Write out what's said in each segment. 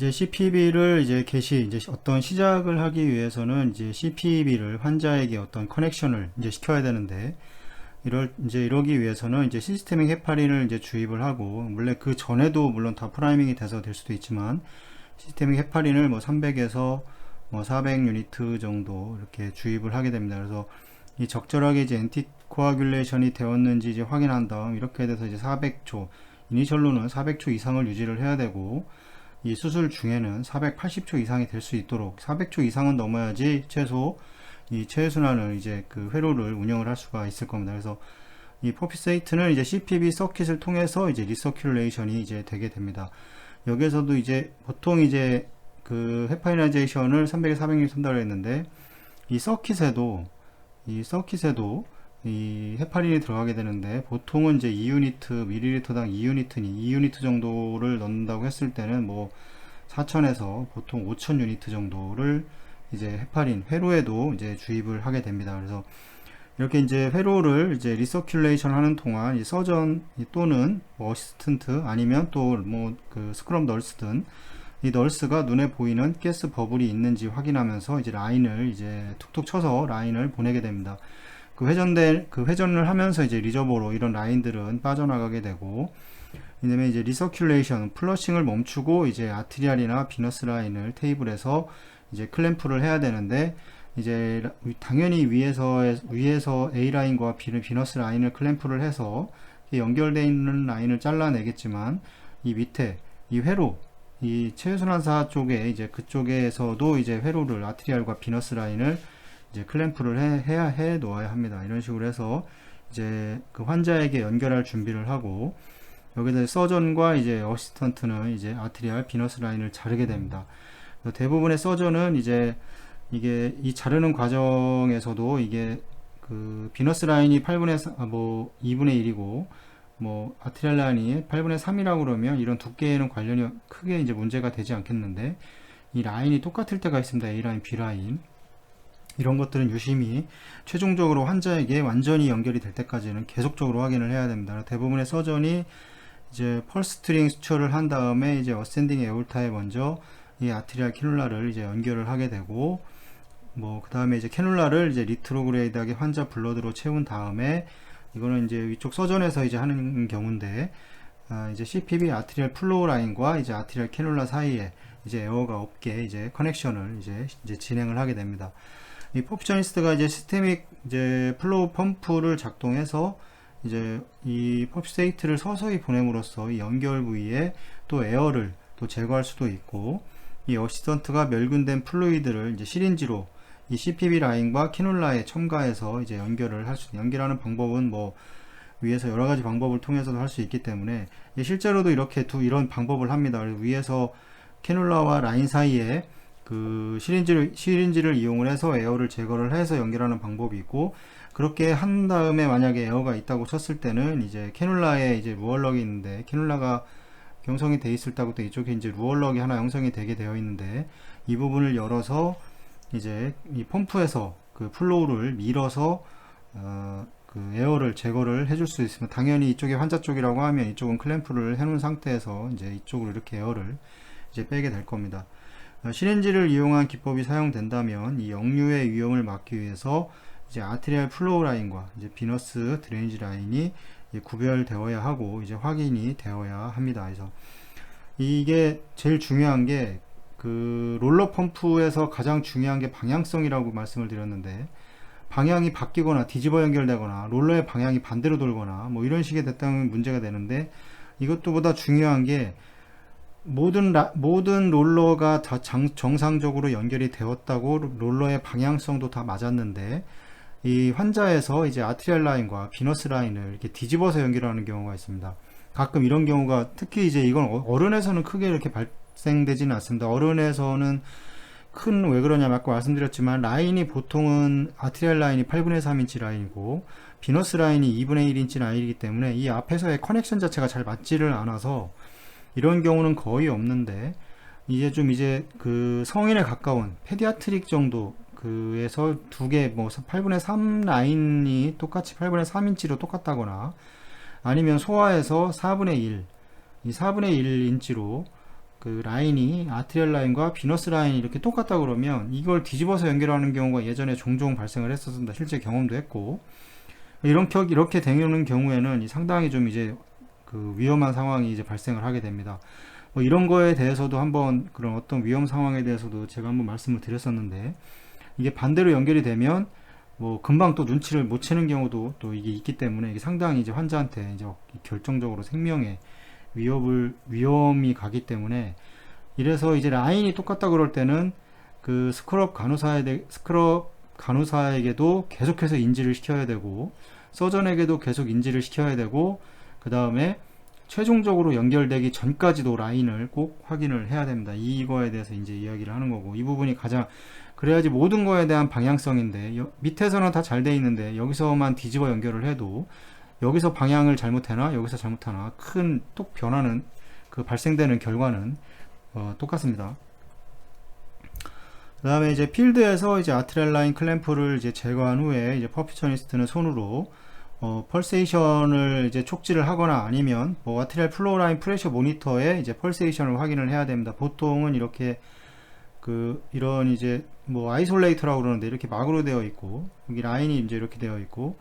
이제 CPB를 이제 이제 어떤 시작을 하기 위해서는 이제 CPB를 환자에게 어떤 커넥션을 이제 시켜야 되는데, 이러기 위해서는 이제 시스테믹 헤파린을 이제 주입을 하고, 물론 그 전에도 물론 다 프라이밍이 돼서 될 수도 있지만, 시스테믹 헤파린을 뭐 300에서 뭐 400 유니트 정도 이렇게 주입을 하게 됩니다. 그래서 이 적절하게 이제 엔티코아귤레이션이 되었는지 이제 확인한 다음, 이렇게 돼서 이제 400초, 이니셜로는 400초 이상을 유지를 해야 되고, 이 수술 중에는 480초 이상이 될 수 있도록 400초 이상은 넘어야지 최소 이 체외순환을 이제 그 회로를 운영을 할 수가 있을 겁니다. 그래서 이 퍼피세이트는 이제 CPB 서킷을 통해서 이제 리서큘레이션이 이제 되게 됩니다. 여기에서도 이제 보통 이제 그 헤파리나이제이션을 300에 400유 한다고 했는데, 이 서킷에도 이 헤파린이 들어가게 되는데, 보통은 이제 2유니트, 밀리리터당 2유니트 정도를 넣는다고 했을 때는 뭐 4,000에서 보통 5,000 유니트 정도를 이제 헤파린, 회로에도 이제 주입을 하게 됩니다. 그래서 이렇게 이제 회로를 이제 리서큘레이션 하는 동안 이 서전 또는 뭐 어시스턴트 아니면 또 뭐 그 스크럼 널스든 이 널스가 눈에 보이는 가스 버블이 있는지 확인하면서 이제 라인을 이제 툭툭 쳐서 라인을 보내게 됩니다. 그 회전을 하면서 이제 리저버로 이런 라인들은 빠져나가게 되고, 왜냐면 이제 리서큘레이션, 플러싱을 멈추고 이제 아트리알이나 비너스 라인을 테이블에서 이제 클램프를 해야 되는데, 이제 당연히 위에서 A 라인과 비너스 라인을 클램프를 해서 연결되어 있는 라인을 잘라내겠지만, 이 밑에 이 회로, 이 체외순환사 쪽에 이제 그쪽에서도 이제 회로를 아트리알과 비너스 라인을 이제 클램프를 해 놓아야 합니다. 이런 식으로 해서 이제 그 환자에게 연결할 준비를 하고, 여기서 서전과 이제 어시스턴트는 이제 아트리알 비너스 라인을 자르게 됩니다. 대부분의 서전은 이제 이게 이 자르는 과정에서도 이게 그 비너스 라인이 2분의 1이고 뭐 아트리알 라인이 8분의 3이라고 그러면 이런 두께에는 관련이 크게 이제 문제가 되지 않겠는데, 이 라인이 똑같을 때가 있습니다. A 라인, B 라인. 이런 것들은 유심히 최종적으로 환자에게 완전히 연결이 될 때까지는 계속적으로 확인을 해야 됩니다. 대부분의 서전이 이제 펄스 스트링 수출을 한 다음에 이제 어센딩 에올타에 먼저 이 아트리알 캐놀라를 이제 연결을 하게 되고, 뭐 그 다음에 이제 캐놀라를 이제 리트로그레이드하게 환자 블러드로 채운 다음에, 이거는 이제 위쪽 서전에서 이제 하는 경우인데, 이제 CPB 아트리알 플로우 라인과 이제 아트리알 캐놀라 사이에 이제 에어가 없게 이제 커넥션을 이제 진행을 하게 됩니다. 이 퍼퓨셔니스트가 이제 시스테믹 이제 플로우 펌프를 작동해서 이제 이 퍼퓨세이트를 서서히 보냄으로써 이 연결 부위에 또 에어를 또 제거할 수도 있고, 이 어시스턴트가 멸균된 플루이드를 이제 시린지로 이 CPB 라인과 캐놀라에 첨가해서 이제 연결하는 방법은 뭐 위에서 여러 가지 방법을 통해서도 할 수 있기 때문에, 실제로도 이렇게 이런 방법을 합니다. 그래서 위에서 캐놀라와 라인 사이에 그 시린지를 이용을 해서 에어를 제거를 해서 연결하는 방법이 있고, 그렇게 한 다음에 만약에 에어가 있다고 쳤을 때는 이제 캐놀라에 이제 루얼럭이 있는데, 캐놀라가 형성이 돼 있을 때부터 이쪽에 이제 루얼럭이 하나 형성이 되게 되어 있는데, 이 부분을 열어서 이제 이 펌프에서 그 플로우를 밀어서 그 에어를 제거를 해줄 수 있으면, 당연히 이쪽이 환자 쪽이라고 하면 이쪽은 클램프를 해놓은 상태에서 이제 이쪽으로 이렇게 에어를 이제 빼게 될 겁니다. 시린지를 이용한 기법이 사용된다면 이 역류의 위험을 막기 위해서 이제 아트리알 플로우 라인과 이제 비너스 드레인지 라인이 구별되어야 하고 이제 확인이 되어야 합니다. 그래서 이게 제일 중요한 게, 그 롤러 펌프에서 가장 중요한 게 방향성이라고 말씀을 드렸는데, 방향이 바뀌거나 뒤집어 연결되거나 롤러의 방향이 반대로 돌거나 뭐 이런 식이 됐다면 문제가 되는데, 이것도 보다 중요한 게 모든 롤러가 다 정상적으로 연결이 되었다고 롤러의 방향성도 다 맞았는데, 이 환자에서 이제 아트리알 라인과 비너스 라인을 이렇게 뒤집어서 연결하는 경우가 있습니다. 가끔 이런 경우가, 특히 이제 이건 어른에서는 크게 이렇게 발생되지는 않습니다. 어른에서는 왜 그러냐면 아까 말씀드렸지만, 라인이 보통은 아트리알 라인이 8분의 3인치 라인이고 비너스 라인이 2분의 1인치 라인이기 때문에 이 앞에서의 커넥션 자체가 잘 맞지를 않아서 이런 경우는 거의 없는데, 이제 그 성인에 가까운 페디아트릭 정도 그에서 두 개 뭐 8분의 3 라인이 똑같이 8분의 3인치로 똑같다거나, 아니면 소아에서 4분의 1 이 4분의 1인치로 그 라인이 아트리얼 라인과 비너스 라인이 이렇게 똑같다 그러면 이걸 뒤집어서 연결하는 경우가 예전에 종종 발생을 했었습니다. 실제 경험도 했고, 이렇게 되는 경우에는 상당히 좀 이제 그 위험한 상황이 이제 발생을 하게 됩니다. 뭐 이런 거에 대해서도 한번, 그런 어떤 위험 상황에 대해서도 제가 한번 말씀을 드렸었는데, 이게 반대로 연결이 되면 뭐 금방 또 눈치를 못 채는 경우도 또 이게 있기 때문에 이게 상당히 이제 환자한테 이제 결정적으로 생명에 위험이 가기 때문에, 이래서 이제 라인이 똑같다 그럴 때는 그 스크럽 간호사에게도 계속해서 인지를 시켜야 되고, 서전에게도 계속 인지를 시켜야 되고, 그 다음에 최종적으로 연결되기 전까지도 라인을 꼭 확인을 해야 됩니다. 이거에 대해서 이제 이야기를 하는 거고, 이 부분이 가장, 그래야지 모든 거에 대한 방향성인데, 밑에서는 다 잘 돼 있는데 여기서만 뒤집어 연결을 해도 여기서 방향을 잘못하나 여기서 잘못하나 큰 또 변화는, 그 발생되는 결과는 똑같습니다. 그 다음에 이제 필드에서 이제 아트리얼 라인 클램프를 이제 제거한 후에 이제 퍼퓨셔니스트는 손으로 펄세이션을 이제 촉지를 하거나 아니면 뭐 아트리얼 플로우 라인 프레셔 모니터에 이제 펄세이션을 확인을 해야 됩니다. 보통은 이렇게 이런 이제 뭐 아이솔레이터라고 그러는데 이렇게 막으로 되어 있고, 여기 라인이 이제 이렇게 되어 있고,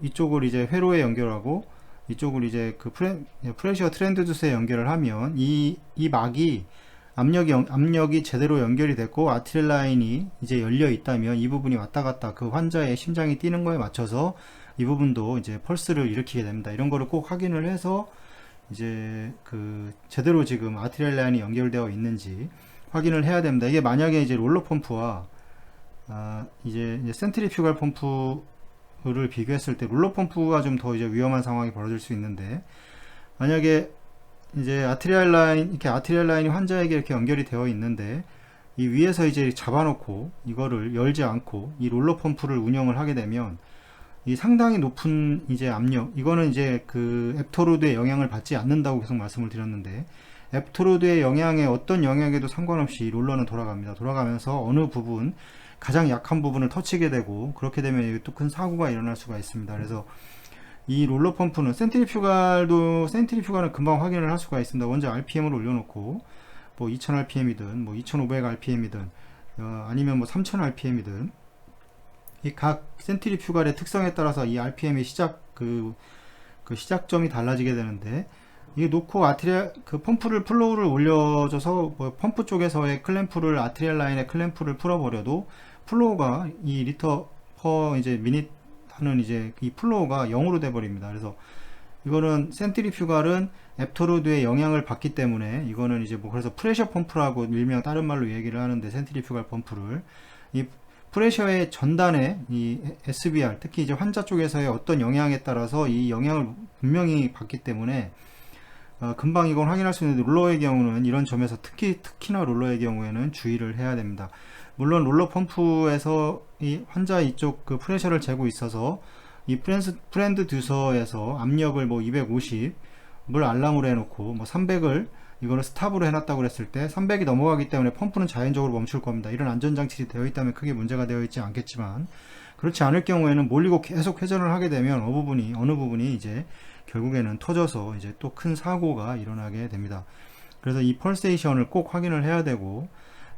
이쪽을 이제 회로에 연결하고 이쪽을 이제 그 프레셔 트랜스듀서에 연결을 하면 이 막이 압력이 제대로 연결이 됐고 아트리얼 라인이 이제 열려 있다면 이 부분이 왔다 갔다 그 환자의 심장이 뛰는 거에 맞춰서 이 부분도 이제 펄스를 일으키게 됩니다. 이런 거를 꼭 확인을 해서 이제 그 제대로 지금 아트리얼 라인이 연결되어 있는지 확인을 해야 됩니다. 이게 만약에 이제 롤러 펌프와 이제 센트리퓨갈 펌프를 비교했을 때 롤러 펌프가 좀 더 이제 위험한 상황이 벌어질 수 있는데, 만약에 이제 아트리얼 라인이 환자에게 이렇게 연결이 되어 있는데 이 위에서 이제 잡아놓고 이거를 열지 않고 이 롤러 펌프를 운영을 하게 되면 이 상당히 높은 이제 압력, 이거는 이제 그 앱토로드의 영향을 받지 않는다고 계속 말씀을 드렸는데, 앱토로드의 영향에 어떤 영향에도 상관없이 롤러는 돌아갑니다. 돌아가면서 어느 부분, 가장 약한 부분을 터치게 되고, 그렇게 되면 또 큰 사고가 일어날 수가 있습니다. 그래서 이 롤러 펌프는 센트리퓨갈은 금방 확인을 할 수가 있습니다. 먼저 RPM을 올려놓고 뭐 2000rpm이든 뭐 2500rpm이든 아니면 뭐 3000rpm이든 이 각 센트리퓨갈의 특성에 따라서 이 RPM의 그 시작점이 달라지게 되는데, 이게 놓고 그 펌프를 플로우를 올려줘서 뭐 펌프 쪽에서의 클램프를 아트리얼 라인의 클램프를 풀어버려도 플로우가 이 리터 퍼 이제 미닛 하는 이제 이 플로우가 0으로 돼 버립니다. 그래서 이거는 센트리퓨갈은 앱토로드의 영향을 받기 때문에 이거는 이제 뭐 그래서 프레셔 펌프라고 일명 다른 말로 얘기를 하는데, 센트리퓨갈 펌프를 이 프레셔의 전단에 이 SBR, 특히 이제 환자 쪽에서의 어떤 영향에 따라서 이 영향을 분명히 받기 때문에 금방 이건 확인할 수 있는데, 롤러의 경우는 이런 점에서 특히나 롤러의 경우에는 주의를 해야 됩니다. 물론 롤러 펌프에서 이 환자 이쪽 그 프레셔를 재고 있어서 이 트랜스듀서에서 압력을 뭐 250을 알람으로 해놓고 뭐 300을 이거를 스탑으로 해놨다고 그랬을 때 300이 넘어가기 때문에 펌프는 자연적으로 멈출 겁니다. 이런 안전장치들이 되어 있다면 크게 문제가 되어 있지 않겠지만, 그렇지 않을 경우에는 몰리고 계속 회전을 하게 되면 어느 부분이 이제 결국에는 터져서 이제 또 큰 사고가 일어나게 됩니다. 그래서 이 펄세이션을 꼭 확인을 해야 되고,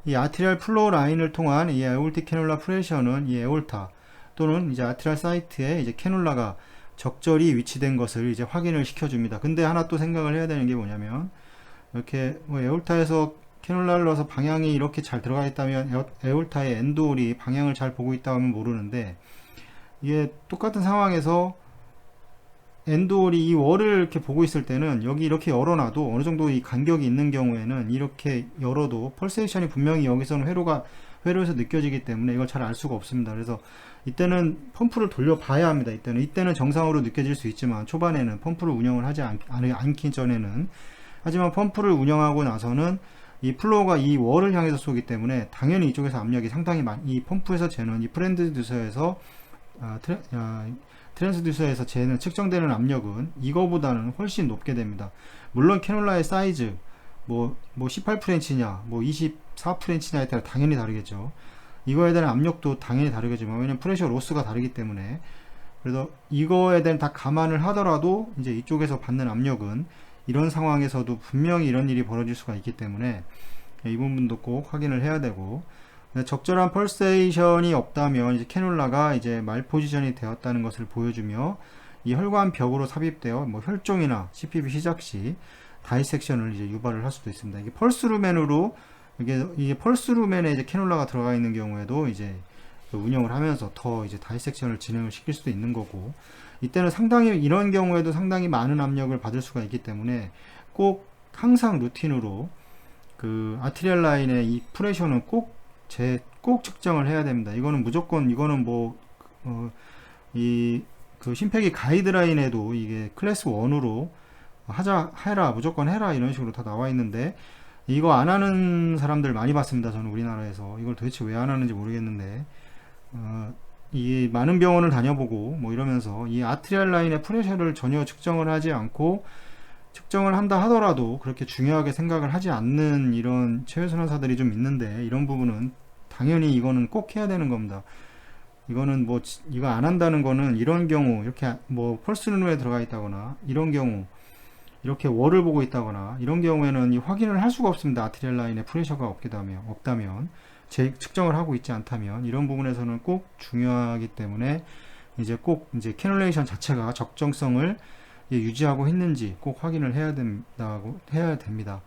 이 아트리얼 플로우 라인을 통한 이 에올틱 캐놀라 프레셔는 이 에올타 또는 이제 아트리얼 사이트에 이제 캐놀라가 적절히 위치된 것을 이제 확인을 시켜줍니다. 근데 하나 또 생각을 해야 되는 게 뭐냐면, 이렇게 뭐 에올타에서 캐놀라를 넣어서 방향이 이렇게 잘 들어가 있다면 에올타의 엔드홀이 방향을 잘 보고 있다 하면 모르는데, 이게 똑같은 상황에서 엔드홀이 이 월을 이렇게 보고 있을 때는 여기 이렇게 열어놔도 어느 정도 이 간격이 있는 경우에는 이렇게 열어도 펄세이션이 분명히 여기서는 회로에서 느껴지기 때문에 이걸 잘 알 수가 없습니다. 그래서 이때는 펌프를 돌려 봐야 합니다. 이때는 정상으로 느껴질 수 있지만 초반에는 펌프를 운영을 하지 않기 전에는, 하지만 펌프를 운영하고 나서는 이 플로우가 이 월을 향해서 쏘기 때문에 당연히 이쪽에서 압력이 상당히 이 펌프에서 재는 이 트랜스듀서에서 재는 측정되는 압력은 이거보다는 훨씬 높게 됩니다. 물론 캐놀라의 사이즈 뭐 18프렌치냐 뭐 24프렌치냐에 따라 당연히 다르겠죠. 이거에 대한 압력도 당연히 다르겠지만, 왜냐면 프레셔 로스가 다르기 때문에, 그래서 이거에 대한 다 감안을 하더라도 이제 이쪽에서 받는 압력은 이런 상황에서도 분명히 이런 일이 벌어질 수가 있기 때문에 이 부분도 꼭 확인을 해야 되고, 적절한 펄세이션이 없다면 이제 캐놀라가 이제 말 포지션이 되었다는 것을 보여주며 이 혈관 벽으로 삽입되어 뭐 혈종이나 CPB 시작 시 다이섹션을 이제 유발을 할 수도 있습니다. 이게 펄스루멘으로 이게 펄스루멘에 이제 캐놀라가 들어가 있는 경우에도 이제 운영을 하면서 더 이제 다이섹션을 진행을 시킬 수도 있는 거고, 이때는 상당히 이런 경우에도 상당히 많은 압력을 받을 수가 있기 때문에 꼭 항상 루틴으로 그 아트리얼 라인의 이 프레셔는 꼭 측정을 해야 됩니다. 이거는 무조건, 이거는 뭐 이 그 심폐기 가이드라인에도 이게 클래스 1으로 해라, 무조건 해라, 이런 식으로 다 나와 있는데, 이거 안 하는 사람들 많이 봤습니다. 저는 우리나라에서 이걸 도대체 왜 안 하는지 모르겠는데, 이 많은 병원을 다녀보고 뭐 이러면서 이 아트리얼 라인의 프레셔를 전혀 측정을 하지 않고, 측정을 한다 하더라도 그렇게 중요하게 생각을 하지 않는 이런 체외선언사들이 좀 있는데, 이런 부분은 당연히 이거는 꼭 해야 되는 겁니다. 이거는 뭐 이거 안 한다는 거는 이런 경우, 이렇게 뭐 펄스룸에 들어가 있다거나 이런 경우, 이렇게 월을 보고 있다거나 이런 경우에는 이 확인을 할 수가 없습니다. 아트리얼 라인에 프레셔가 없다면, 측정을 하고 있지 않다면. 이런 부분에서는 꼭 중요하기 때문에 이제 꼭 이제 캐놀레이션 자체가 적정성을 유지하고 있는지 꼭 확인을 해야 됩니다.